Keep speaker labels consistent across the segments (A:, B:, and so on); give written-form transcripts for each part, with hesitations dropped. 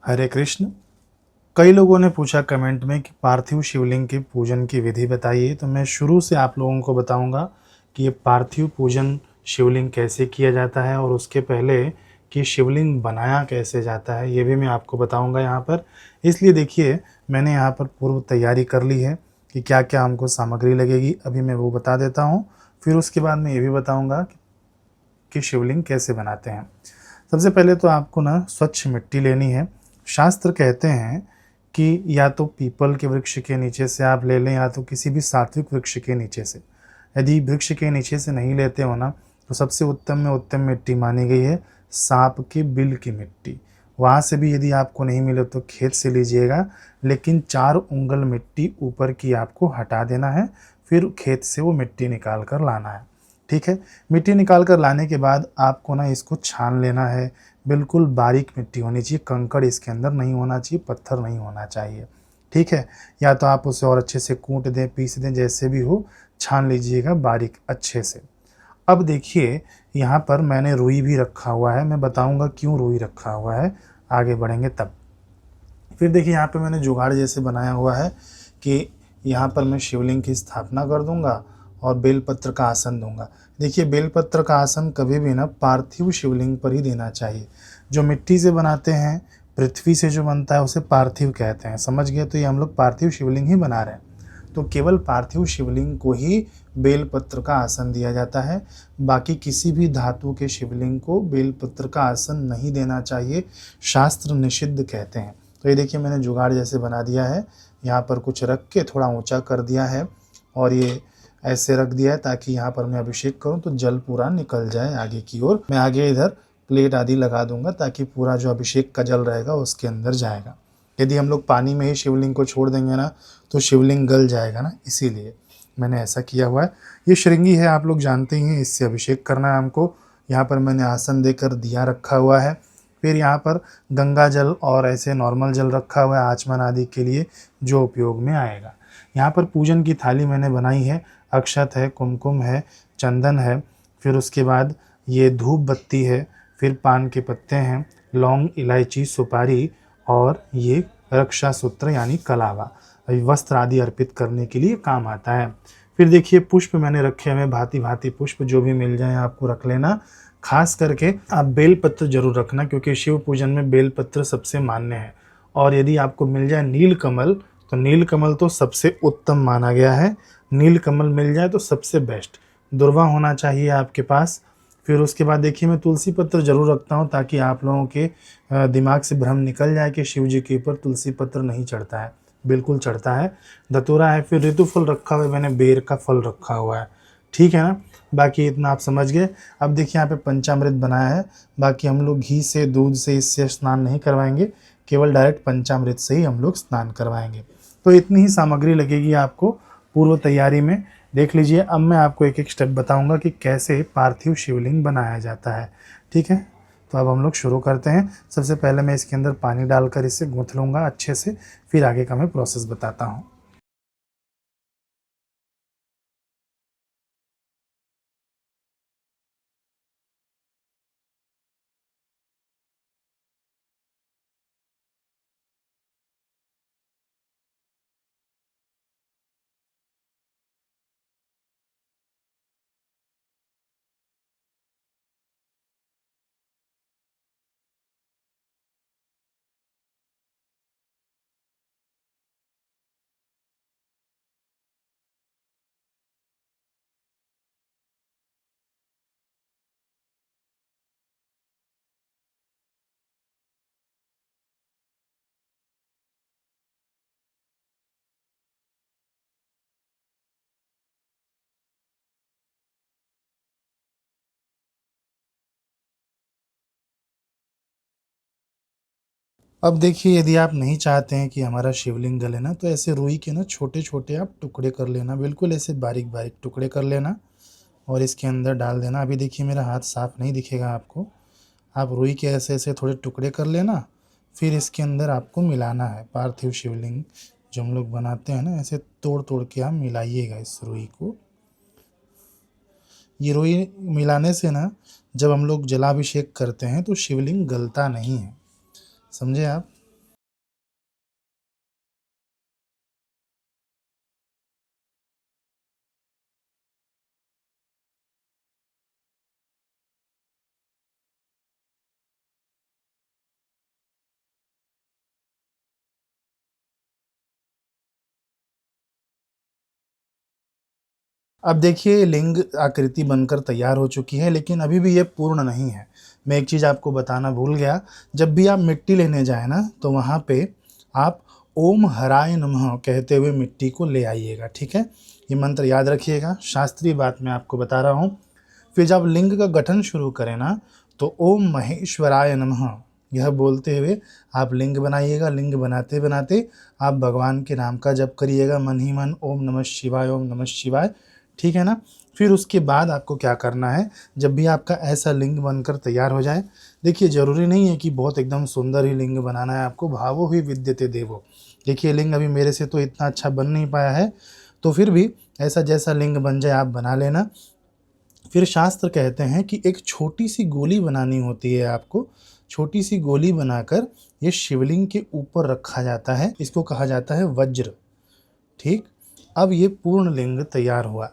A: हरे कृष्ण। कई लोगों ने पूछा कमेंट में कि पार्थिव शिवलिंग के पूजन की विधि बताइए, तो मैं शुरू से आप लोगों को बताऊंगा कि ये पार्थिव पूजन शिवलिंग कैसे किया जाता है और उसके पहले कि शिवलिंग बनाया कैसे जाता है ये भी मैं आपको बताऊंगा यहाँ पर। इसलिए देखिए, मैंने यहाँ पर पूर्व तैयारी कर ली है कि क्या क्या हमको सामग्री लगेगी, अभी मैं वो बता देता हूँ। फिर उसके बाद मैं ये भी बताऊँगा कि शिवलिंग कैसे बनाते हैं। सबसे पहले तो आपको ना स्वच्छ मिट्टी लेनी है। शास्त्र कहते हैं कि या तो पीपल के वृक्ष के नीचे से आप ले लें या तो किसी भी सात्विक वृक्ष के नीचे से। यदि वृक्ष के नीचे से नहीं लेते हो ना, तो सबसे उत्तम में उत्तम मिट्टी मानी गई है सांप के बिल की मिट्टी। वहाँ से भी यदि आपको नहीं मिले तो खेत से लीजिएगा, लेकिन 4 उंगल मिट्टी ऊपर की आपको हटा देना है, फिर खेत से वो मिट्टी निकाल कर लाना है। ठीक है। मिट्टी निकाल कर लाने के बाद आपको ना इसको छान लेना है। बिल्कुल बारीक मिट्टी होनी चाहिए, कंकड़ इसके अंदर नहीं होना चाहिए, पत्थर नहीं होना चाहिए। ठीक है। या तो आप उसे और अच्छे से कूट दें, पीस दें, जैसे भी हो, छान लीजिएगा बारीक अच्छे से। अब देखिए, यहाँ पर मैंने रुई भी रखा हुआ है, मैं बताऊंगा क्यों रुई रखा हुआ है, आगे बढ़ेंगे तब। फिर देखिए, यहाँ पे मैंने जुगाड़ जैसे बनाया हुआ है कि यहाँ पर मैं शिवलिंग की स्थापना कर दूंगा और बेलपत्र का आसन दूंगा। देखिए, बेलपत्र का आसन कभी भी ना पार्थिव शिवलिंग पर ही देना चाहिए। जो मिट्टी से बनाते हैं, पृथ्वी से जो बनता है, उसे पार्थिव कहते हैं, समझ गए। तो ये हम लोग पार्थिव शिवलिंग ही बना रहे हैं, तो केवल पार्थिव शिवलिंग को ही बेलपत्र का आसन दिया जाता है। बाकी किसी भी धातु के शिवलिंग को बेलपत्र का आसन नहीं देना चाहिए, शास्त्र निषिद्ध कहते हैं। तो ये देखिए, मैंने जुगाड़ जैसे बना दिया है, यहाँ पर कुछ रख के थोड़ा ऊंचा कर दिया है और ये ऐसे रख दिया है ताकि यहाँ पर मैं अभिषेक करूँ तो जल पूरा निकल जाए आगे की ओर। मैं आगे इधर प्लेट आदि लगा दूंगा ताकि पूरा जो अभिषेक का जल रहेगा उसके अंदर जाएगा। यदि हम लोग पानी में ही शिवलिंग को छोड़ देंगे ना, तो शिवलिंग गल जाएगा ना, इसीलिए मैंने ऐसा किया हुआ है। ये श्रृंगी है, आप लोग जानते ही हैं, इससे अभिषेक करना है हमको। यहाँ पर मैंने आसन देकर दिया रखा हुआ है। फिर यहाँ पर गंगा जल और ऐसे नॉर्मल जल रखा हुआ है आचमन आदि के लिए, जो उपयोग में आएगा। यहाँ पर पूजन की थाली मैंने बनाई है, अक्षत है, कुमकुम है, चंदन है, फिर उसके बाद ये धूप बत्ती है, फिर पान के पत्ते हैं, लौंग, इलायची, सुपारी और ये रक्षा सूत्र यानी कलावा, वस्त्र आदि अर्पित करने के लिए काम आता है। फिर देखिए, पुष्प मैंने रखे हुए भांति भांति पुष्प, जो भी मिल जाए आपको रख लेना। खास करके आप बेलपत्र जरूर रखना, क्योंकि शिव पूजन में बेलपत्र सबसे मान्य है। और यदि आपको मिल जाए नीलकमल, तो नीलकमल तो सबसे उत्तम माना गया है। नीलकमल मिल जाए तो सबसे बेस्ट। दुर्वा होना चाहिए आपके पास। फिर उसके बाद देखिए, मैं तुलसी पत्र जरूर रखता हूँ ताकि आप लोगों के दिमाग से भ्रम निकल जाए कि शिव जी के ऊपर तुलसी पत्र नहीं चढ़ता है, बिल्कुल चढ़ता है। धतूरा है, फिर ऋतु फल रखा हुआ है, मैंने बेर का फल रखा हुआ है। ठीक है ना, बाकी इतना आप समझ गए। अब देखिए, यहाँ पे पंचामृत बनाया है। बाकी हम लोग घी से, दूध से इससे स्नान नहीं करवाएंगे, केवल डायरेक्ट पंचामृत से ही हम लोग स्नान करवाएंगे। तो इतनी ही सामग्री लगेगी आपको पूर्व तैयारी में। देख लीजिए, अब मैं आपको एक एक स्टेप बताऊंगा कि कैसे पार्थिव शिवलिंग बनाया जाता है। ठीक है, तो अब हम लोग शुरू करते हैं। सबसे पहले मैं इसके अंदर पानी डालकर इसे गूँथ लूँगा अच्छे से, फिर आगे का मैं प्रोसेस बताता हूँ। अब देखिए, यदि आप नहीं चाहते हैं कि हमारा शिवलिंग गले ना, तो ऐसे रुई के ना छोटे छोटे आप टुकड़े कर लेना, बिल्कुल ऐसे बारीक बारीक टुकड़े कर लेना और इसके अंदर डाल देना। अभी देखिए, मेरा हाथ साफ नहीं दिखेगा आपको। आप रुई के ऐसे ऐसे थोड़े टुकड़े कर लेना, फिर इसके अंदर आपको मिलाना है पार्थिव शिवलिंग जो हम लोग बनाते हैं ना, ऐसे तोड़ तोड़ के आप मिलाइएगा इस रुई को। ये रुई मिलाने से ना, जब हम लोग जलाभिषेक करते हैं तो शिवलिंग गलता नहीं है, समझे आप। अब देखिए लिंग आकृति बनकर तैयार हो चुकी है, लेकिन अभी भी ये पूर्ण नहीं है। मैं एक चीज़ आपको बताना भूल गया, जब भी आप मिट्टी लेने जाए ना तो वहाँ पे आप ओम हराय नमः कहते हुए मिट्टी को ले आइएगा, ठीक है। ये मंत्र याद रखिएगा, शास्त्रीय बात मैं आपको बता रहा हूँ। फिर जब लिंग का गठन शुरू करें ना तो ओम महेश्वराय नमः यह बोलते हुए आप लिंग बनाइएगा। लिंग बनाते बनाते आप भगवान के नाम का जप करिएगा मन ही मन, ओम नमः शिवाय, ओम नमः शिवाय, ठीक है ना। फिर उसके बाद आपको क्या करना है, जब भी आपका ऐसा लिंग बनकर तैयार हो जाए, देखिए ज़रूरी नहीं है कि बहुत एकदम सुंदर ही लिंग बनाना है आपको, भावो ही विद्यते देवो। देखिए लिंग अभी मेरे से तो इतना अच्छा बन नहीं पाया है, तो फिर भी ऐसा जैसा लिंग बन जाए आप बना लेना। फिर शास्त्र कहते हैं कि एक छोटी सी गोली बनानी होती है आपको, छोटी सी गोली बनाकर ये शिवलिंग के ऊपर रखा जाता है, इसको कहा जाता है वज्र, ठीक। अब ये पूर्ण लिंग तैयार हुआ।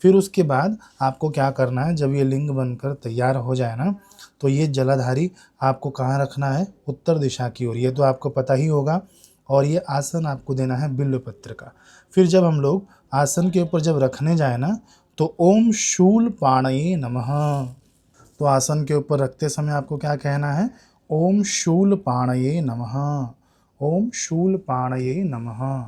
A: फिर उसके बाद आपको क्या करना है, जब ये लिंग बनकर तैयार हो जाए ना तो ये जलाधारी आपको कहाँ रखना है, उत्तर दिशा की ओर, ये तो आपको पता ही होगा। और ये आसन आपको देना है बिल्व पत्र का। फिर जब हम लोग आसन के ऊपर जब रखने जाए ना तो ओम शूल पाणये नमः, तो आसन के ऊपर रखते समय आपको क्या कहना है, ओम शूल पाणये नमः, ओम शूल पाणये नमः,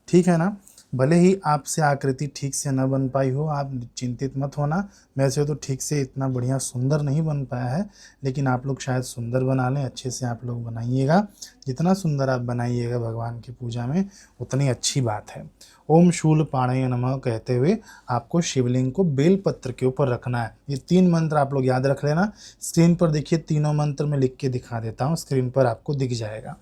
A: ठीक है ना। भले ही आपसे आकृति ठीक से न बन पाई हो, आप चिंतित मत होना, वैसे तो ठीक से इतना बढ़िया सुंदर नहीं बन पाया है, लेकिन आप लोग शायद सुंदर बना लें, अच्छे से आप लोग बनाइएगा। जितना सुंदर आप बनाइएगा भगवान की पूजा में उतनी अच्छी बात है। ओम शूल पाणये नमः कहते हुए आपको शिवलिंग को बेलपत्र के ऊपर रखना है। ये 3 मंत्र आप लोग याद रख लेना। स्क्रीन पर देखिए तीनों मंत्र मैं लिख के दिखा देता हूँ, स्क्रीन पर आपको दिख जाएगा।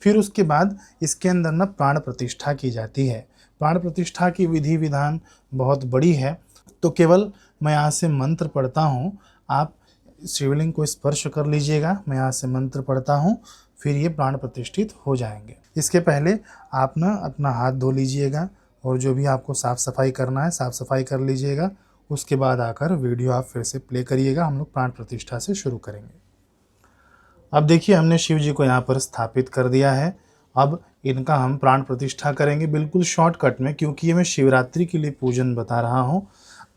A: फिर उसके बाद इसके अंदर ना प्राण प्रतिष्ठा की जाती है। प्राण प्रतिष्ठा की विधि विधान बहुत बड़ी है, तो केवल मैं यहाँ से मंत्र पढ़ता हूँ, आप शिवलिंग को स्पर्श कर लीजिएगा। मैं यहाँ से मंत्र पढ़ता हूँ, फिर ये प्राण प्रतिष्ठित हो जाएंगे। इसके पहले आप ना अपना हाथ धो लीजिएगा और जो भी आपको साफ़ सफाई करना है साफ़ सफाई कर लीजिएगा। उसके बाद आकर वीडियो आप फिर से प्ले करिएगा, हम लोग प्राण प्रतिष्ठा से शुरू करेंगे। अब देखिए हमने शिव जी को यहाँ पर स्थापित कर दिया है। अब इनका हम प्राण प्रतिष्ठा करेंगे बिल्कुल शॉर्टकट में, क्योंकि ये मैं शिवरात्रि के लिए पूजन बता रहा हूँ।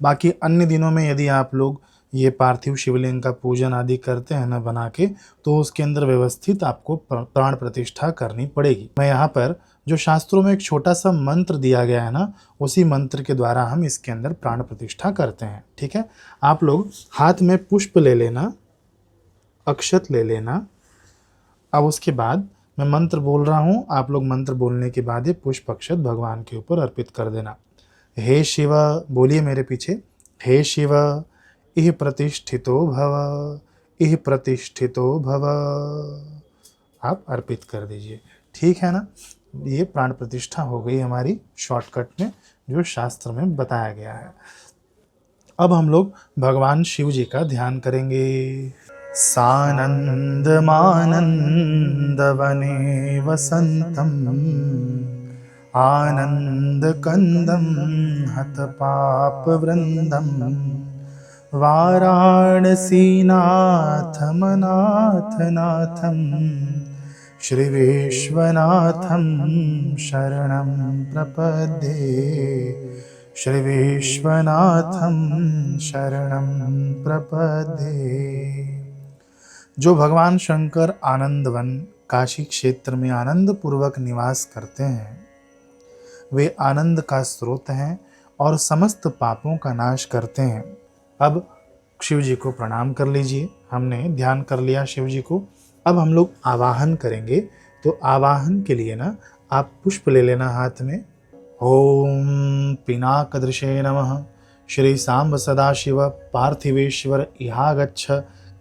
A: बाकी अन्य दिनों में यदि आप लोग ये पार्थिव शिवलिंग का पूजन आदि करते हैं ना बना के, तो उसके अंदर व्यवस्थित आपको प्राण प्रतिष्ठा करनी पड़ेगी। मैं यहाँ पर जो शास्त्रों में एक छोटा सा मंत्र दिया गया है ना, उसी मंत्र के द्वारा हम इसके अंदर प्राण प्रतिष्ठा करते हैं, ठीक है। आप लोग हाथ में पुष्प ले लेना, अक्षत ले लेना। अब उसके बाद मैं मंत्र बोल रहा हूँ, आप लोग मंत्र बोलने के बाद ये पुष्प अक्षत भगवान के ऊपर अर्पित कर देना। हे शिव, बोलिए मेरे पीछे, हे शिव इह प्रतिष्ठितो भव, इह प्रतिष्ठितो भव, आप अर्पित कर दीजिए, ठीक है ना। ये प्राण प्रतिष्ठा हो गई हमारी शॉर्टकट में, जो शास्त्र में बताया गया है। अब हम लोग भगवान शिव जी का ध्यान करेंगे। सानंद मानंद वने वसंतम, आनंद कंदम हत पाप वृंदम, वाराणसीनाथम नाथ नाथम, श्री विश्वनाथम शरणं प्रपद्ये, श्री विश्वनाथम शरणं प्रपद्ये। जो भगवान शंकर आनंदवन काशी क्षेत्र में आनंद पूर्वक निवास करते हैं, वे आनंद का स्रोत हैं और समस्त पापों का नाश करते हैं। अब शिव जी को प्रणाम कर लीजिए, हमने ध्यान कर लिया शिव जी को। अब हम लोग आवाहन करेंगे, तो आवाहन के लिए ना आप पुष्प ले लेना हाथ में। ओम पिनाकदृशे नमः, श्री सांब सदाशिव पार्थिवेश्वर इहागच्छ,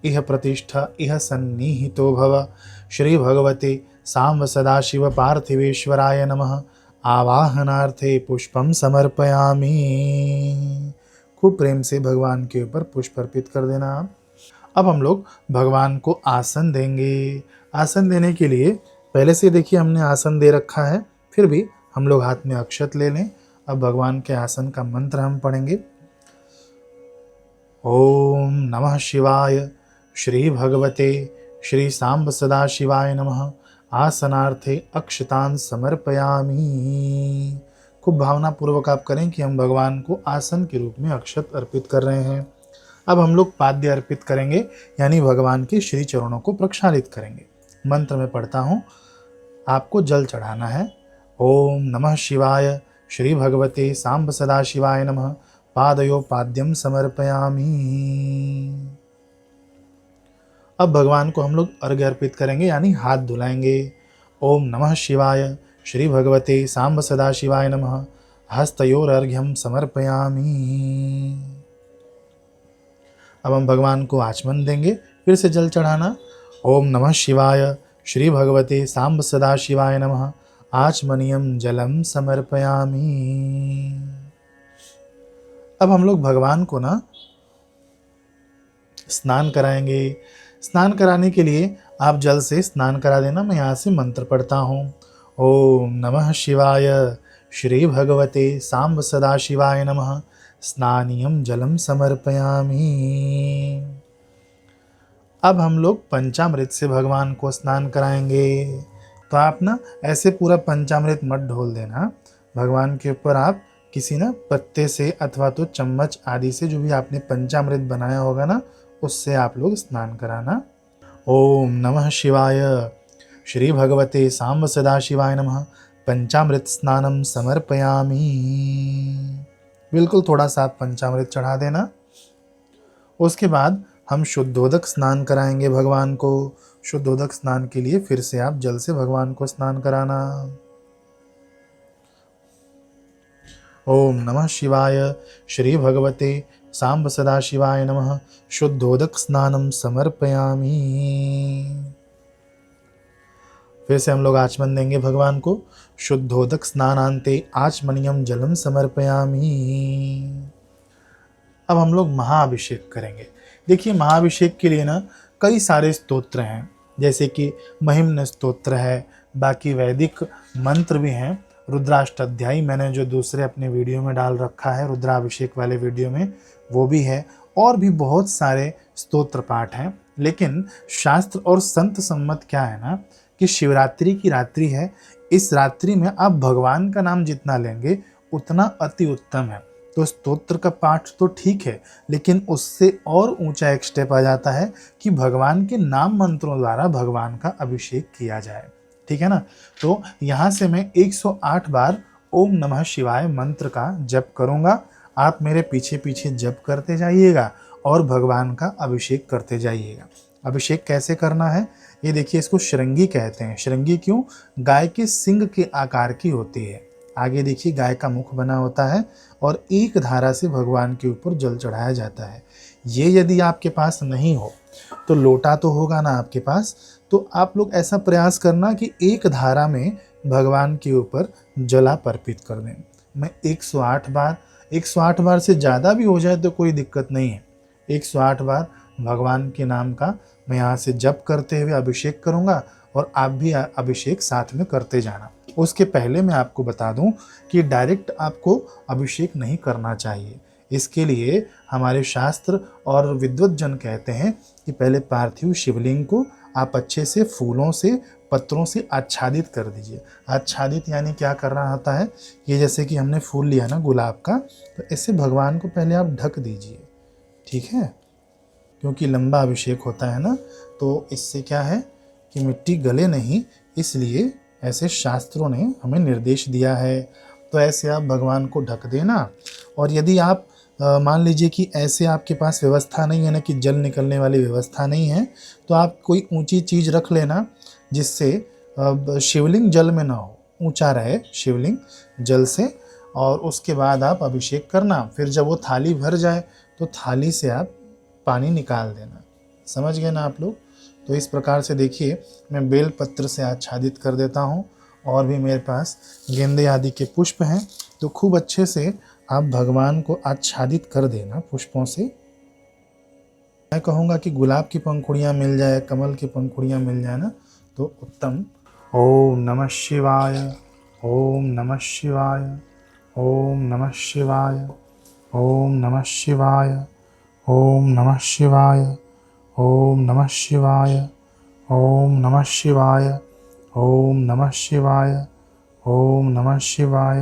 A: इह प्रतिष्ठा इह सन्निहितो भव, श्री भगवते सांब सदाशिव पार्थिवेश्वराय नमः, आवाहनार्थे पुष्पम समर्पयामि। खूब प्रेम से भगवान के ऊपर पुष्प अर्पित कर देना। अब हम लोग भगवान को आसन देंगे। आसन देने के लिए पहले से देखिए हमने आसन दे रखा है, फिर भी हम लोग हाथ में अक्षत ले लें। अब भगवान के आसन का मंत्र हम पढ़ेंगे। ओम नमः शिवाय, श्री भगवते श्री सांब सदाशिवाय नमः, आसनार्थे अक्षतान् समर्पयामि। खूब भावनापूर्वक आप करें कि हम भगवान को आसन के रूप में अक्षत अर्पित कर रहे हैं। अब हम लोग पाद्य अर्पित करेंगे, यानी भगवान के श्री चरणों को प्रक्षालित करेंगे। मंत्र में पढ़ता हूँ, आपको जल चढ़ाना है। ओम नमः शिवाय, श्री भगवते सांब सदा शिवाय नमः, पादयो पाद्यम समर्पयामि। अब भगवान को हम लोग अर्घ्य अर्पित करेंगे, यानी हाथ धुलाएंगे। ओम नमः शिवाय, श्री भगवते सांब सदा शिवाय नमः, हस्तयोर अर्घ्यम समर्पयामि। अब हम भगवान को आचमन देंगे, फिर से जल चढ़ाना। ओम नमः शिवाय, श्री भगवते सांब सदा शिवाय नमः, आचमनियम जलम समर्पयामि। अब हम लोग भगवान को ना स्नान कराएंगे। स्नान कराने के लिए आप जल से स्नान करा देना। मैं यहाँ से मंत्र पढ़ता हूँ। ओम नमः शिवाय, श्री भगवते सांब सदा शिवाय नमः, स्नानियम जलम समर्पयामि। अब हम लोग पंचामृत से भगवान को स्नान कराएंगे। तो आप ना ऐसे पूरा पंचामृत मत ढोल देना। भगवान के ऊपर आप किसी ना पत्ते से अथवा तो चम्मच आदि से, जो भी आपने पंचामृत बनाया होगा ना, उससे आप लोग स्नान कराना। ओम नमः शिवाय, श्री भगवते सांब सदा शिवाय नमः, पंचामृत स्नानम समर्पयामि। बिल्कुल थोड़ा सा पंचामृत चढ़ा देना। उसके बाद हम शुद्धोदक स्नान कराएंगे भगवान को। शुद्धोदक स्नान के लिए फिर से आप जल से भगवान को स्नान कराना। ओम नमः शिवाय, श्री भगवते सांब सदा शिवाय नमः, शुद्धोदक स्नानम समर्पयामि। फिर से हम लोग आचमन देंगे भगवान को। शुद्धोदक स्नानांते आचमनियम जलम समर्पयामि। अब हम लोग महाअभिषेक करेंगे। देखिए, महाअभिषेक के लिए ना कई सारे स्तोत्र हैं, जैसे कि महिम्न स्तोत्र है, बाकी वैदिक मंत्र भी हैं। रुद्राष्टाध्यायी मैंने जो दूसरे अपने वीडियो में डाल रखा है, रुद्राभिषेक वाले वीडियो में, वो भी है। और भी बहुत सारे स्तोत्र पाठ हैं। लेकिन शास्त्र और संत सम्मत क्या है ना, कि शिवरात्रि की रात्रि है, इस रात्रि में आप भगवान का नाम जितना लेंगे उतना अति उत्तम है। तो स्तोत्र का पाठ तो ठीक है, लेकिन उससे और ऊंचा एक स्टेप आ जाता है कि भगवान के नाम मंत्रों द्वारा भगवान का अभिषेक किया जाए। ठीक है ना। तो यहाँ से मैं 108 बार ओम नमः शिवाय मंत्र का जप करूँगा। आप मेरे पीछे पीछे जप करते जाइएगा और भगवान का अभिषेक करते जाइएगा। अभिषेक कैसे करना है, ये देखिए, इसको श्रृंगी कहते हैं। श्रृंगी क्यों? गाय के सिंग के आकार की होती है। आगे देखिए, गाय का मुख बना होता है और एक धारा से भगवान के ऊपर जल चढ़ाया जाता है। ये यदि आपके पास नहीं हो तो लोटा तो होगा ना आपके पास, तो आप लोग ऐसा प्रयास करना कि एक धारा में भगवान के ऊपर जल आप अर्पित कर दें। मैं 108 बार से ज़्यादा भी हो जाए तो कोई दिक्कत नहीं है। 108 बार भगवान के नाम का मैं यहाँ से जप करते हुए अभिषेक करूँगा और आप भी अभिषेक साथ में करते जाना। उसके पहले मैं आपको बता दूं कि डायरेक्ट आपको अभिषेक नहीं करना चाहिए। इसके लिए हमारे शास्त्र और विद्वत जन कहते हैं कि पहले पार्थिव शिवलिंग को आप अच्छे से फूलों से, पत्रों से आच्छादित कर दीजिए। आच्छादित यानी क्या करना होता है, ये जैसे कि हमने फूल लिया ना गुलाब का, तो इससे भगवान को पहले आप ढक दीजिए। ठीक है, क्योंकि लंबा अभिषेक होता है ना, तो इससे क्या है कि मिट्टी गले नहीं, इसलिए ऐसे शास्त्रों ने हमें निर्देश दिया है। तो ऐसे आप भगवान को ढक देना। और यदि आप मान लीजिए कि ऐसे आपके पास व्यवस्था नहीं है ना, कि जल निकलने वाली व्यवस्था नहीं है, तो आप कोई ऊंची चीज़ रख लेना जिससे शिवलिंग जल में ना हो, ऊंचा रहे शिवलिंग जल से। और उसके बाद आप अभिषेक करना। फिर जब वो थाली भर जाए तो थाली से आप पानी निकाल देना। समझ गए ना आप लोग। तो इस प्रकार से देखिए, मैं बेल पत्र से आच्छादित कर देता हूँ। और भी मेरे पास गेंदे आदि के पुष्प हैं, तो खूब अच्छे से आप भगवान को आच्छादित कर देना पुष्पों से। मैं कहूँगा कि गुलाब की पंखुड़ियाँ मिल जाए, कमल की पंखुड़ियाँ मिल जाए ना, तो उत्तम। ओम नमः शिवाय, ओम नमः शिवाय, ओम नमः शिवाय, ओम नमः शिवाय, ओम नमः शिवाय, ओम नमः शिवाय, ओम नमः शिवाय, ओम नमः शिवाय, ओम नमः शिवाय,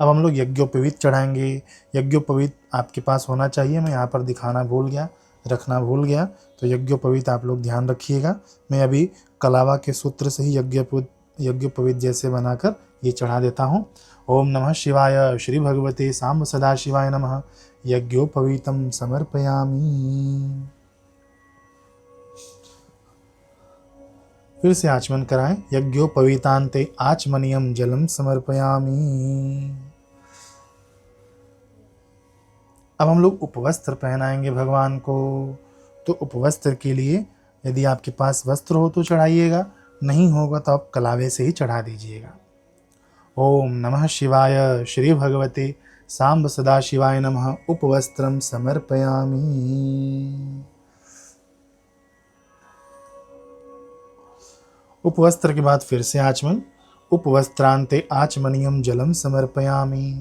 A: अब हम लोग यज्ञोपवीत चढ़ाएंगे। यज्ञोपवीत आपके पास होना चाहिए, मैं यहाँ पर दिखाना भूल गया, रखना भूल गया, तो यज्ञोपवीत आप लोग ध्यान रखिएगा। मैं अभी कलावा के सूत्र से ही यज्ञोपवीत जैसे बनाकर ये चढ़ा देता हूँ। ओम नमः शिवाय, श्री भगवते सांब सदा शिवाय नमः, यज्ञोपवीतम समर्पयामि। फिर से आचमन कराएं। यज्ञोपवीतांते आचमनियम जलम समर्पयामि। अब हम लोग उपवस्त्र पहनाएंगे भगवान को। तो उपवस्त्र के लिए यदि आपके पास वस्त्र हो तो चढ़ाइएगा, नहीं होगा तो आप कलावे से ही चढ़ा दीजिएगा। ओम नमः शिवाय, श्री भगवते सांब सदा शिवाय नमः, उपवस्त्रम समर्पयामि। उपवस्त्र के बाद फिर से आचमन। उपवस्त्रांते आचमनियम जलम समर्पयामि।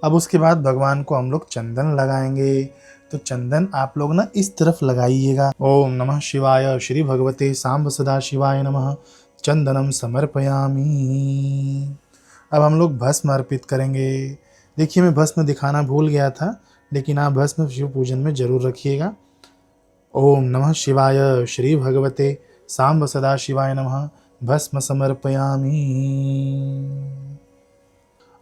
A: अब उसके बाद भगवान को हम लोग चंदन लगाएंगे। तो चंदन आप लोग ना इस तरफ लगाइएगा। ओम नमः शिवाय, श्री भगवते सांब सदा शिवाय नमः, चंदनम समर्पयामि। अब हम लोग भस्म अर्पित करेंगे। देखिए मैं भस्म दिखाना भूल गया था, लेकिन आप भस्म शिव पूजन में जरूर रखिएगा। ओम नमः शिवाय, श्री भगवते सांब सदा शिवाय नमः, भस्म समर्पयामि।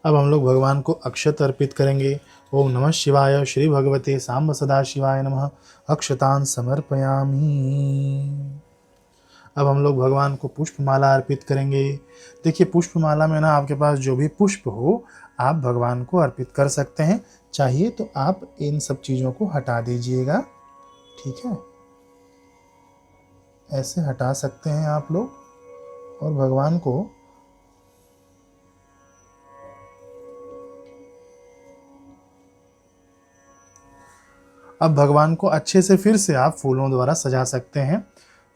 A: अब हम लोग भगवान को अक्षत अर्पित करेंगे। ओम नमः शिवाय, श्री भगवते सांब सदा शिवाय नमः, अक्षतान समर्पयामि। अब हम लोग भगवान को पुष्पमाला अर्पित करेंगे। देखिए पुष्पमाला में ना आपके पास जो भी पुष्प हो आप भगवान को अर्पित कर सकते हैं। चाहिए तो आप इन सब चीज़ों को हटा दीजिएगा, ठीक है, ऐसे हटा सकते हैं आप लोग। और भगवान को अब भगवान को अच्छे से फिर से आप फूलों द्वारा सजा सकते हैं।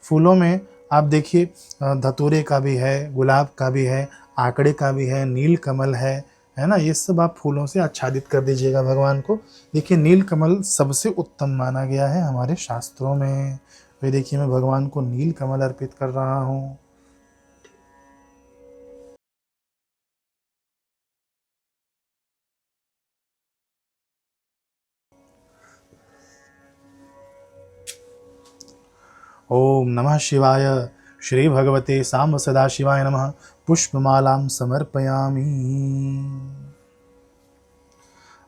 A: फूलों में आप देखिए धतूरे का भी है, गुलाब का भी है, आंकड़े का भी है, नील कमल है ना, ये सब आप फूलों से आच्छादित कर दीजिएगा भगवान को। देखिए नील कमल सबसे उत्तम माना गया है हमारे शास्त्रों में। तो देखिए मैं भगवान को नील कमल अर्पित कर रहा हूँ। ओम नमः शिवाय, श्री भगवते सांब सदा शिवाय नमः, पुष्पमालां समर्पयामि।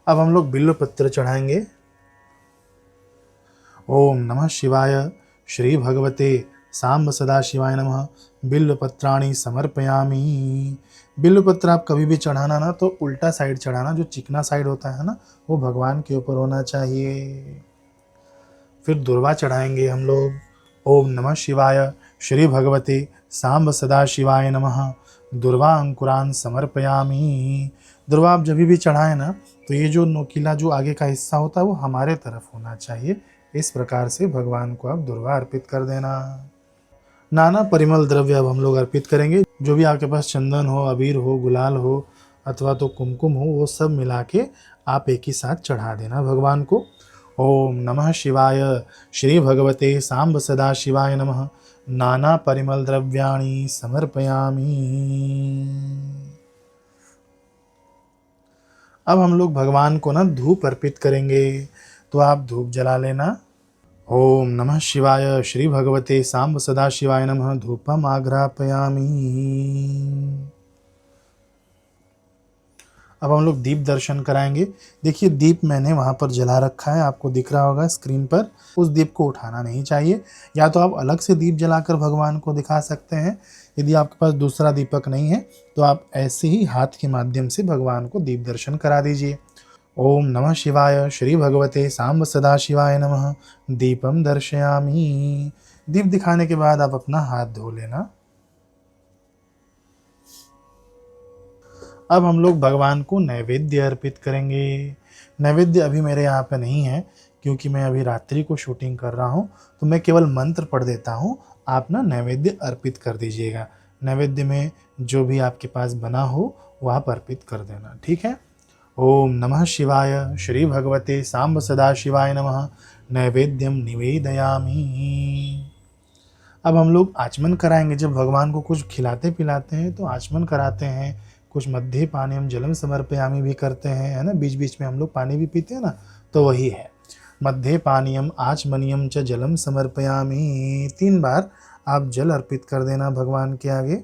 A: अब हम लोग बिल्व पत्र चढ़ाएंगे। ओम नमः शिवाय, श्री भगवते सांब सदा शिवाय नमः, बिल्व पत्राणि समर्पयामि। बिल्व पत्र आप कभी भी चढ़ाना ना तो उल्टा साइड चढ़ाना, जो चिकना साइड होता है ना वो भगवान के ऊपर होना चाहिए। फिर दुर्वा चढ़ाएंगे हम लोग। ओम नमः शिवाय, श्री भगवते सांब सदा शिवाय नमः, दुर्वा अंकुरान समर्पयामि। दुर्वा आप जब भी चढ़ाएं ना तो ये जो नोकीला जो आगे का हिस्सा होता है वो हमारे तरफ होना चाहिए। इस प्रकार से भगवान को आप दुर्वा अर्पित कर देना। नाना परिमल द्रव्य अब हम लोग अर्पित करेंगे। जो भी आपके पास चंदन हो, अबीर हो, गुलाल हो अथवा तो कुमकुम हो, वो सब मिला के आप एक ही साथ चढ़ा देना भगवान को। ओम नमः शिवाय, श्री भगवते सांब सदा शिवाय नमः, नाना परिमल द्रव्याणि समर्पयामि। अब हम लोग भगवान को ना धूप अर्पित करेंगे। तो आप धूप जला लेना। ओम नमः शिवाय, श्री भगवते सांब सदा शिवाय नमः, धूपम आघ्रापयामि। अब हम लोग दीप दर्शन कराएंगे। देखिए दीप मैंने वहाँ पर जला रखा है, आपको दिख रहा होगा स्क्रीन पर। उस दीप को उठाना नहीं चाहिए। या तो आप अलग से दीप जलाकर भगवान को दिखा सकते हैं। यदि आपके पास दूसरा दीपक नहीं है तो आप ऐसे ही हाथ के माध्यम से भगवान को दीप दर्शन करा दीजिए। ओम नमः शिवाय, श्री भगवते सांब सदा शिवाय नमः, दीपम दर्शयामि। दीप दिखाने के बाद आप अपना हाथ धो लेना। अब हम लोग भगवान को नैवेद्य अर्पित करेंगे। नैवेद्य अभी मेरे यहाँ पे नहीं है क्योंकि मैं अभी रात्रि को शूटिंग कर रहा हूँ, तो मैं केवल मंत्र पढ़ देता हूँ। आप ना नैवेद्य अर्पित कर दीजिएगा। नैवेद्य में जो भी आपके पास बना हो वो आप अर्पित कर देना, ठीक है। ओम नमः शिवाय, श्री भगवते सांब सदा शिवाय नमः, नैवेद्यम निवेदयामि। अब हम लोग आचमन कराएंगे। जब भगवान को कुछ खिलाते पिलाते हैं तो आचमन कराते हैं, कुछ मध्ये पानीयम जलम समर्पयामि भी करते हैं, है ना, बीच बीच में हम लोग पानी भी पीते हैं ना, तो वही है। मध्ये पानीयम आचमनियम च जलम समर्पयामि, 3 बार आप जल अर्पित कर देना भगवान के आगे।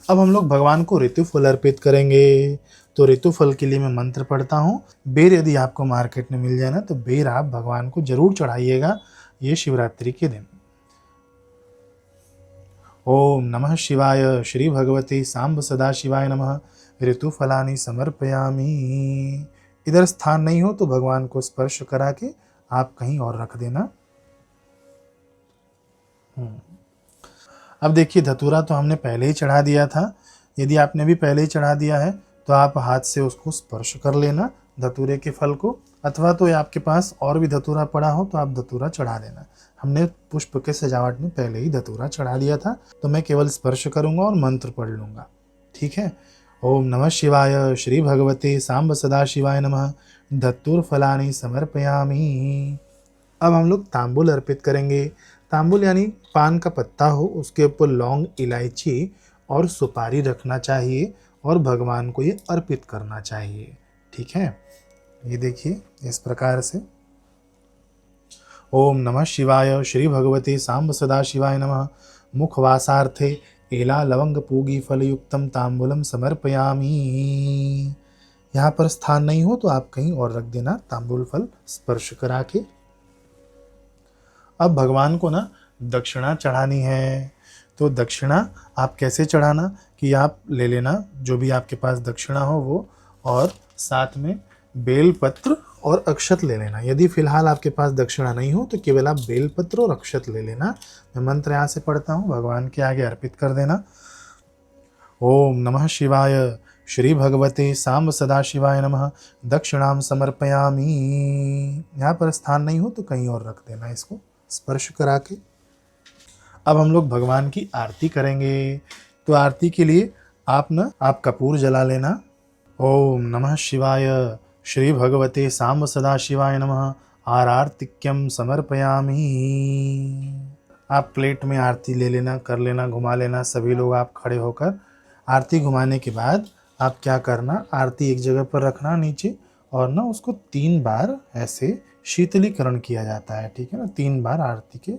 A: अब हम लोग भगवान को ऋतु फल अर्पित करेंगे। तो ऋतु फल के लिए मैं मंत्र पढ़ता हूँ। बेर यदि आपको मार्केट में मिल जाए ना, तो बेर आप भगवान को जरूर चढ़ाइएगा ये शिवरात्रि के दिन। ओम नमः शिवाय, श्री भगवते सांब सदा शिवाय नमः, ऋतु फलानि समर्पयामि। इधर स्थान नहीं हो तो भगवान को स्पर्श करा के आप कहीं और रख देना। अब देखिए, धतूरा तो हमने पहले ही चढ़ा दिया था। यदि आपने भी पहले ही चढ़ा दिया है तो आप हाथ से उसको स्पर्श कर लेना धतूरे के फल को, अथवा तो आपके पास और भी धतूरा पड़ा हो तो आप धतूरा चढ़ा देना। हमने पुष्प के सजावट में पहले ही धतूरा चढ़ा दिया था, तो मैं केवल स्पर्श करूंगा और मंत्र पढ़ लूंगा। ठीक है। ओम नमः शिवाय, श्री भगवते सांब सदा शिवाय नमः, धतूर फलानि समर्पयामि। अब हम लोग तांबुल अर्पित करेंगे। तांबुल यानी पान का पत्ता हो, उसके ऊपर लौंग, इलायची और सुपारी रखना चाहिए और भगवान को ये अर्पित करना चाहिए। ठीक है, ये देखिए इस प्रकार से। ओम नमः शिवाय, श्री भगवते सांब सदा शिवाय नमः, मुखवासार्थे एला लवंग पूगी फलयुक्तम तांबूलम समर्पयामि। यहाँ पर स्थान नहीं हो तो आप कहीं और रख देना तांबूल फल स्पर्श करा के। अब भगवान को ना दक्षिणा चढ़ानी है। तो दक्षिणा आप कैसे चढ़ाना कि आप ले लेना जो भी आपके पास दक्षिणा हो वो, और साथ में बेलपत्र और अक्षत ले लेना। यदि फिलहाल आपके पास दक्षिणा नहीं हो तो केवल आप बेलपत्र और अक्षत ले लेना। मैं मंत्र यहाँ से पढ़ता हूँ, भगवान के आगे अर्पित कर देना। ओम नमः शिवाय, श्री भगवते सांब सदा शिवाय नमः, दक्षिणाम समर्पयामि। यहाँ पर स्थान नहीं हो तो कहीं और रख देना इसको स्पर्श करा के। अब हम लोग भगवान की आरती करेंगे। तो आरती के लिए आप कपूर जला लेना। ओम नमः शिवाय, श्री भगवते सांब सदा शिवाय नमः, आरतिक्यम समर्पयामि। आप प्लेट में आरती ले लेना, कर लेना, घुमा लेना। सभी लोग आप खड़े होकर आरती घुमाने के बाद आप क्या करना, आरती एक जगह पर रखना नीचे, और ना उसको 3 बार ऐसे शीतलीकरण किया जाता है। ठीक है ना, 3 बार आरती के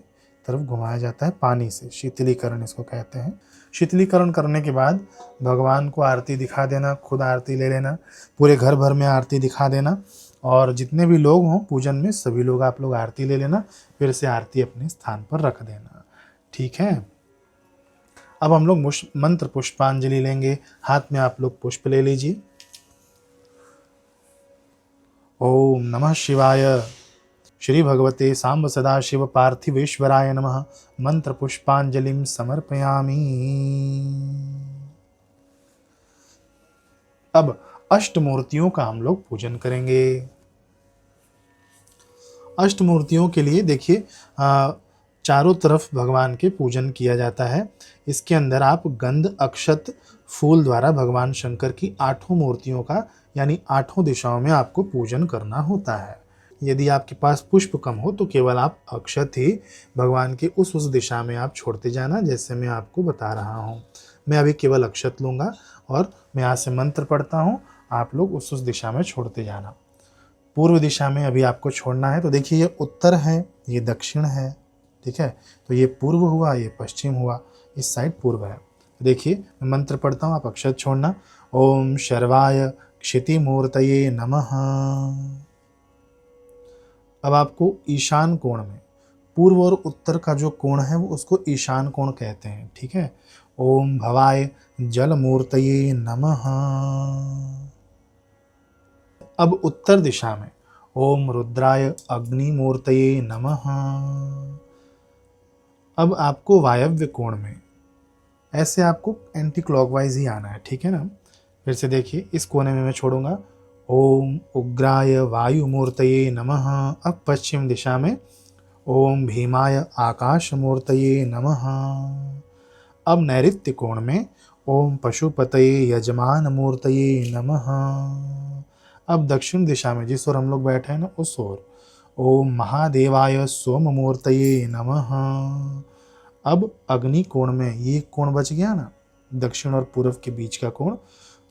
A: तरफ घुमाया जाता है पानी से, शीतलीकरण इसको कहते हैं। शीतलीकरण करने के बाद भगवान को आरती दिखा देना, खुद आरती ले लेना, पूरे घर भर में आरती दिखा देना, और जितने भी लोग हों पूजन में सभी लोग आप लोग आरती ले लेना, फिर से आरती अपने स्थान पर रख देना। ठीक है। अब हम लोग मंत्र पुष्पांजलि लेंगे। हाथ में आप लोग पुष्प ले लीजिए। ओम नमः शिवाय, श्री भगवते सांब सदा शिव पार्थिवेश्वराय नमः, मंत्र पुष्पांजलिम समर्पयामि। अब अष्टमूर्तियों का हम लोग पूजन करेंगे। अष्टमूर्तियों के लिए देखिए चारों तरफ भगवान के पूजन किया जाता है। इसके अंदर आप गंध, अक्षत, फूल द्वारा भगवान शंकर की 8 मूर्तियों का यानी 8 दिशाओं में आपको पूजन करना होता है। यदि आपके पास पुष्प कम हो तो केवल आप अक्षत ही भगवान के उस दिशा में आप छोड़ते जाना, जैसे मैं आपको बता रहा हूँ। मैं अभी केवल अक्षत लूँगा और मैं यहाँ से मंत्र पढ़ता हूँ, आप लोग उस दिशा में छोड़ते जाना। पूर्व दिशा में अभी आपको छोड़ना है। तो देखिए ये उत्तर है, ये दक्षिण है। ठीक है, तो ये पूर्व हुआ, ये पश्चिम हुआ, इस साइड पूर्व है। देखिए मैं मंत्र पढ़ता हूँ, आप अक्षत छोड़ना। ओम शर्वाय क्षितिमूर्तये नमः। अब आपको ईशान कोण में, पूर्व और उत्तर का जो कोण है वो उसको ईशान कोण कहते हैं। ठीक है। ओम भवाय जलमूर्तये नमः। अब उत्तर दिशा में ओम रुद्राय अग्निमूर्तये नमः। अब आपको वायव्य कोण में ऐसे आपको एंटी क्लॉकवाइज ही आना है। ठीक है ना। फिर से देखिए इस कोने में मैं छोड़ूंगा। ओम उग्राय वायुमूर्तये नमः। अब पश्चिम दिशा में ओम भीमाय आकाशमूर्तये नमः। अब नैऋत्य कोण में ओम पशुपतये यजमान मूर्तये नमः। अब दक्षिण दिशा में जिस ओर हम लोग बैठे हैं ना उस ओर ओम महादेवाय सोममूर्तये नमः। अब अग्नि कोण में ये कोण बच गया ना, दक्षिण और पूर्व के बीच का कोण,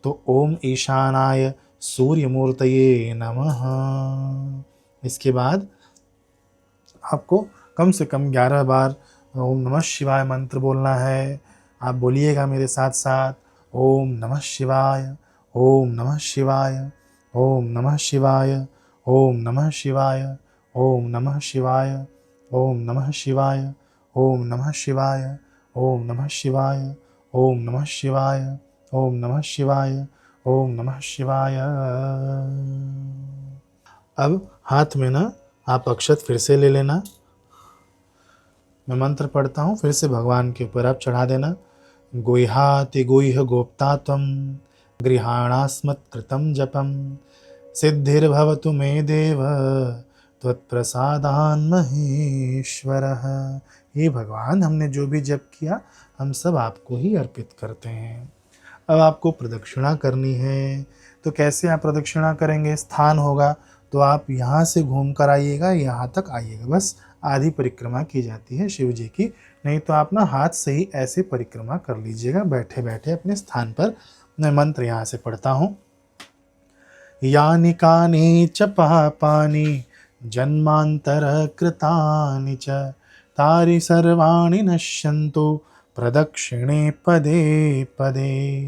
A: तो ओम ईशानाय सूर्यमूर्तये नमः। इसके बाद आपको कम से कम 11 बार ओम नमः शिवाय मंत्र बोलना है। आप बोलिएगा मेरे साथ साथ, ओम नमः शिवाय, ओम नमः शिवाय, ओम नमः शिवाय, ओम नमः शिवाय, ओम नमः शिवाय, ओम नमः शिवाय, ओम नमः शिवाय, ओम नमः शिवाय, ओम नमः शिवाय, ओम नमः शिवाय, ओम नमः शिवाय। अब हाथ में ना आप अक्षत फिर से ले लेना। मैं मंत्र पढ़ता हूँ, फिर से भगवान के ऊपर आप चढ़ा देना। गुह्याति गुह्य गोप्ता त्वं गृहाणास्मत्कृतं जपं सिद्धिर्भवतु मे देव त्वत्प्रसादान् महेश्वरः। हे भगवान, हमने जो भी जप किया हम सब आपको ही अर्पित करते हैं। अब आपको प्रदक्षिणा करनी है, तो कैसे आप प्रदक्षिणा करेंगे? स्थान होगा तो आप यहाँ से घूम कर आइएगा, यहाँ तक आइएगा, बस आधी परिक्रमा की जाती है शिव जी की। नहीं तो आप ना हाथ से ही ऐसे परिक्रमा कर लीजिएगा बैठे बैठे अपने स्थान पर। मैं मंत्र यहाँ से पढ़ता हूँ। यानि कानि च पापानि जन्मांतर कृतानि च तानि सर्वाणि नश्यन्तु प्रदक्षिणे पदे पदे।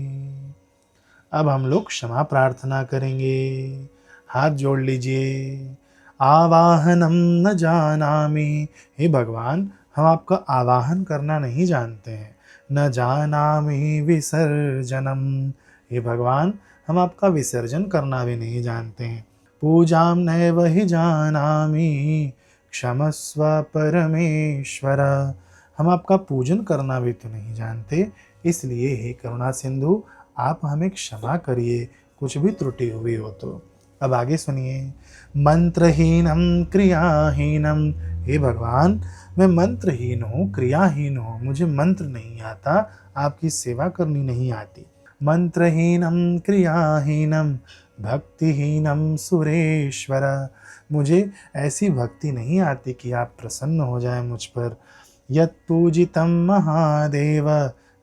A: अब हम लोग क्षमा प्रार्थना करेंगे। हाथ जोड़ लीजिए। आवाहनम न जानामि, हे भगवान हम आपका आवाहन करना नहीं जानते हैं। न जानामि विसर्जनम, हे भगवान हम आपका विसर्जन करना भी नहीं जानते हैं। पूजाम नैव हि जानामि क्षमस्व परमेश्वर, हम आपका पूजन करना भी तो नहीं जानते, इसलिए हे करुणा सिंधु आप हमें क्षमा करिए कुछ भी त्रुटि हुई हो तो। अब आगे सुनिए। मंत्रहीनम क्रियाहीनम, हे भगवान मैं मंत्रहीन हूँ, क्रियाहीन हूँ, मुझे मंत्र नहीं आता, आपकी सेवा करनी नहीं आती। मंत्रहीनम क्रियाहीनम भक्तिहीनम सुरेश्वर, मुझे ऐसी भक्ति नहीं आती कि आप प्रसन्न हो जाए मुझ पर। यत् पूजितम महादेव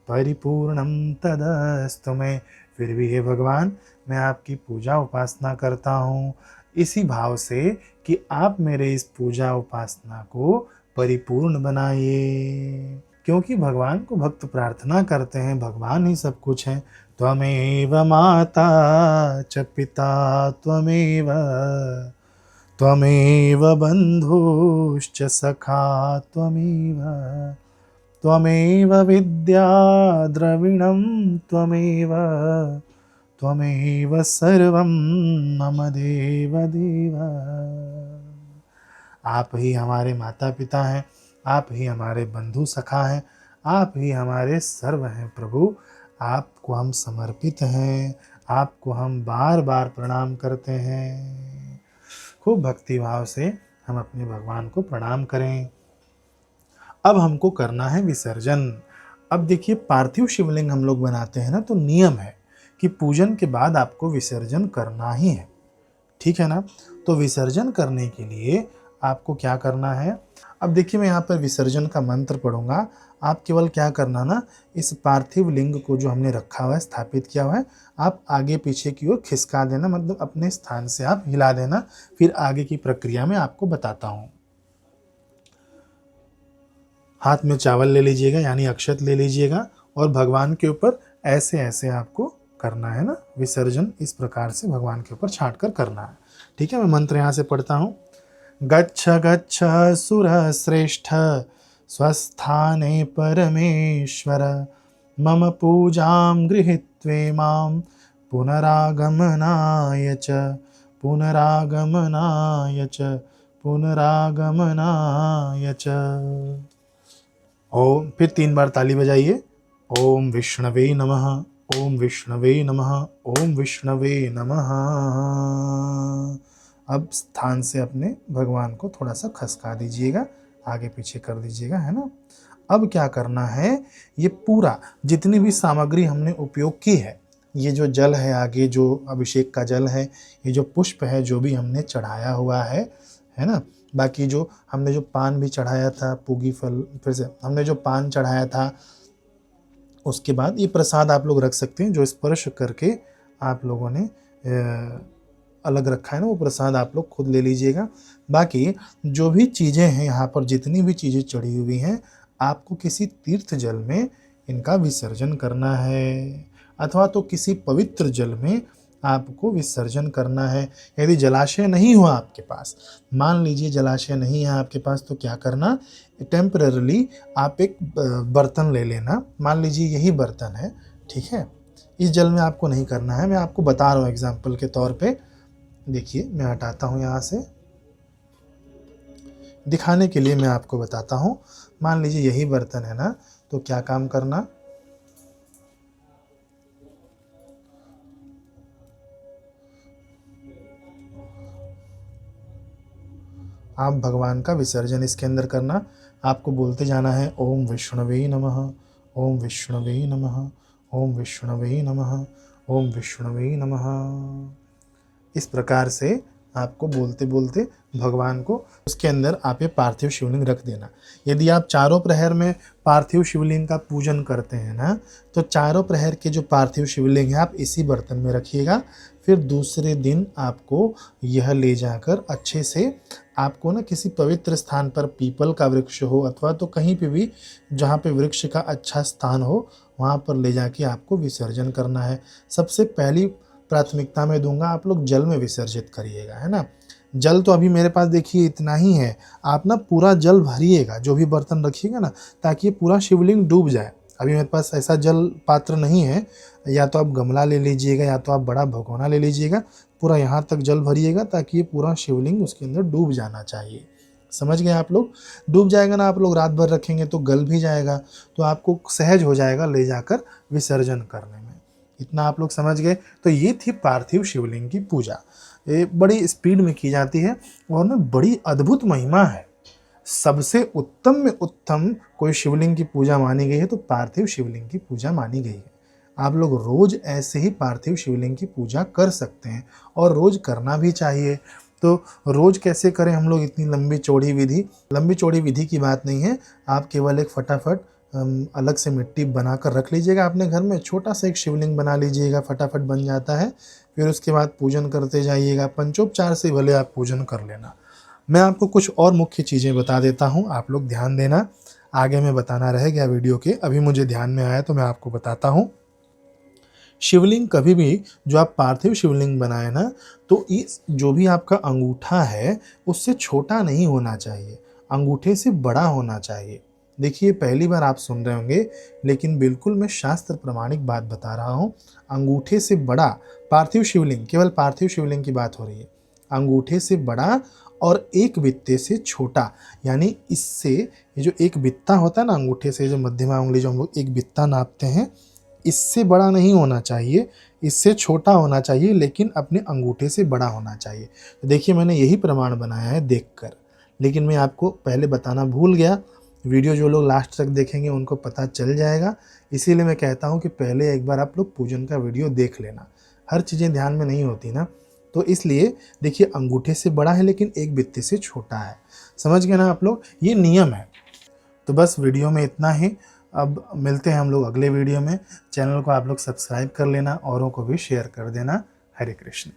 A: परिपूर्णम तदस्तु मे, फिर भी हे भगवान मैं आपकी पूजा उपासना करता हूँ इसी भाव से कि आप मेरे इस पूजा उपासना को परिपूर्ण बनाइए। क्योंकि भगवान को भक्त प्रार्थना करते हैं, भगवान ही सब कुछ है। त्वमेव माता च पिता त्वमेव, त्वमेव बन्धुश्च सखा त्वमेव, त्वमेव विद्या द्रविणं त्वमेव, त्वमेव सर्वं मम देव देव। आप ही हमारे माता पिता हैं, आप ही हमारे बंधु सखा हैं, आप ही हमारे सर्व हैं प्रभु। आपको हम समर्पित हैं, आपको हम बार बार प्रणाम करते हैं। खूब भक्ति भाव से हम अपने भगवान को प्रणाम करें। अब हमको करना है विसर्जन। अब देखिए पार्थिव शिवलिंग हम लोग बनाते हैं ना, तो नियम है कि पूजन के बाद आपको विसर्जन करना ही है, ठीक है ना। तो विसर्जन करने के लिए आपको क्या करना है? अब देखिए मैं यहाँ पर विसर्जन का मंत्र पढ़ूंगा, आप केवल क्या करना ना, इस पार्थिव लिंग को जो हमने रखा हुआ है, स्थापित किया हुआ है, आप आगे पीछे की ओर खिसका देना, मतलब अपने स्थान से आप हिला देना। फिर आगे की प्रक्रिया में आपको बताता हूँ। हाथ में चावल ले लीजिएगा, यानी अक्षत ले लीजिएगा, और भगवान के ऊपर ऐसे ऐसे आपको करना है ना विसर्जन, इस प्रकार से भगवान के ऊपर छांट कर करना है, ठीक है। मैं मंत्र यहाँ से पढ़ता हूँ। गच्छ गच्छ सुर श्रेष्ठ स्वस्थाने परमेश्वर, मम पूजां गृहीत्वे मां पुनरागमनाय च, पुनरागमनाय च, पुनरागमनाय च। ओम, फिर 3 बार ताली बजाइए। ओम विष्णवे नमः, ओम विष्णवे नमः, ओम विष्णवे नमः। अब स्थान से अपने भगवान को थोड़ा सा खसका दीजिएगा, आगे पीछे कर दीजिएगा, है ना। अब क्या करना है, ये पूरा जितनी भी सामग्री हमने उपयोग की है, ये जो जल है, आगे जो अभिषेक का जल है, ये जो पुष्प है, जो भी हमने चढ़ाया हुआ है ना, बाकी जो हमने जो पान भी चढ़ाया था, पूगी फल, फिर से हमने जो पान चढ़ाया था, उसके बाद ये प्रसाद आप लोग रख सकते हैं। जो स्पर्श करके आप लोगों ने अलग रखा है ना, वो प्रसाद आप लोग खुद ले लीजिएगा। बाकी जो भी चीज़ें हैं यहाँ पर, जितनी भी चीज़ें चढ़ी हुई हैं, आपको किसी तीर्थ जल में इनका विसर्जन करना है, अथवा तो किसी पवित्र जल में आपको विसर्जन करना है। यदि जलाशय नहीं हुआ आपके पास, मान लीजिए जलाशय नहीं है आपके पास, तो क्या करना, टेम्पररली आप एक बर्तन ले लेना। मान लीजिए यही बर्तन है, ठीक है। इस जल में आपको नहीं करना है, मैं आपको बता रहा हूँ एग्जाम्पल के तौर पे। देखिए मैं हटाता हूँ यहाँ से, दिखाने के लिए मैं आपको बताता हूँ। मान लीजिए यही बर्तन है ना, तो क्या काम करना, आप भगवान का विसर्जन इसके अंदर करना। आपको बोलते जाना है ओम विष्णुवे नमः, ओम विष्णुवे नमः, ओम विष्णुवे नमः, ओम विष्णुवे नमः। इस प्रकार से आपको बोलते बोलते भगवान को उसके अंदर आप ये पार्थिव शिवलिंग रख देना। यदि आप चारों प्रहर में पार्थिव शिवलिंग का पूजन करते हैं ना, तो चारों प्रहर के जो पार्थिव शिवलिंग है आप इसी बर्तन में रखिएगा। फिर दूसरे दिन आपको यह ले जाकर अच्छे से, आपको ना किसी पवित्र स्थान पर, पीपल का वृक्ष हो अथवा तो कहीं पे भी जहाँ पे वृक्ष का अच्छा स्थान हो, वहाँ पर ले जाके आपको विसर्जन करना है। सबसे पहली प्राथमिकता में दूंगा, आप लोग जल में विसर्जित करिएगा, है ना। जल तो अभी मेरे पास देखिए इतना ही है, आप ना पूरा जल भरिएगा, जो भी बर्तन रखिएगा ना, ताकि ये पूरा शिवलिंग डूब जाए। अभी मेरे पास ऐसा जल पात्र नहीं है, या तो आप गमला ले लीजिएगा या तो आप बड़ा भगोना ले लीजिएगा, पूरा यहाँ तक जल भरिएगा ताकि ये पूरा शिवलिंग उसके अंदर डूब जाना चाहिए। समझ गए आप लोग। डूब जाएगा ना, आप लोग रात भर रखेंगे तो गल भी जाएगा, तो आपको सहज हो जाएगा ले जाकर विसर्जन करने में। इतना आप लोग समझ गए। तो ये थी पार्थिव शिवलिंग की पूजा। ये बड़ी स्पीड में की जाती है और ना बड़ी अद्भुत महिमा है। सबसे उत्तम में उत्तम कोई शिवलिंग की पूजा मानी गई है तो पार्थिव शिवलिंग की पूजा मानी गई है। आप लोग रोज ऐसे ही पार्थिव शिवलिंग की पूजा कर सकते हैं और रोज करना भी चाहिए। तो रोज कैसे करें हम लोग, इतनी लंबी चौड़ी विधि की बात नहीं है। आप केवल एक फटाफट अलग से मिट्टी बनाकर रख लीजिएगा अपने घर में, छोटा सा एक शिवलिंग बना लीजिएगा, फटाफट बन जाता है। फिर उसके बाद पूजन करते जाइएगा, पंचोपचार से भले आप पूजन कर लेना। मैं आपको कुछ और मुख्य चीज़ें बता देता हूँ, आप लोग ध्यान देना। आगे मैं बताना रह गया वीडियो के, अभी मुझे ध्यान में आया तो मैं आपको बताता हूँ। शिवलिंग कभी भी, जो आप पार्थिव शिवलिंग बनाए ना, तो इस जो भी आपका अंगूठा है उससे छोटा नहीं होना चाहिए, अंगूठे से बड़ा होना चाहिए। देखिए पहली बार आप सुन रहे होंगे, लेकिन बिल्कुल मैं शास्त्र प्रमाणिक बात बता रहा हूँ। अंगूठे से बड़ा पार्थिव शिवलिंग, केवल पार्थिव शिवलिंग की बात हो रही है। अंगूठे से बड़ा और एक बित्ते से छोटा, यानी इससे, ये जो एक बित्ता होता है ना अंगूठे से, जो मध्यमा उंगली जो हम लोग एक बित्ता नापते हैं, इससे बड़ा नहीं होना चाहिए, इससे छोटा होना चाहिए, लेकिन अपने अंगूठे से बड़ा होना चाहिए। तो देखिए मैंने यही प्रमाण बनाया है देखकर, लेकिन मैं आपको पहले बताना भूल गया। वीडियो जो लोग लास्ट तक देखेंगे उनको पता चल जाएगा, इसीलिए मैं कहता हूँ कि पहले एक बार आप लोग पूजन का वीडियो देख लेना। हर चीज़ें ध्यान में नहीं होती ना, तो इसलिए देखिए अंगूठे से बड़ा है लेकिन एक बित्ते से छोटा है। समझ गए ना आप लोग, ये नियम है। तो बस वीडियो में इतना ही। अब मिलते हैं हम लोग अगले वीडियो में। चैनल को आप लोग सब्सक्राइब कर लेना, औरों को भी शेयर कर देना। हरे कृष्ण।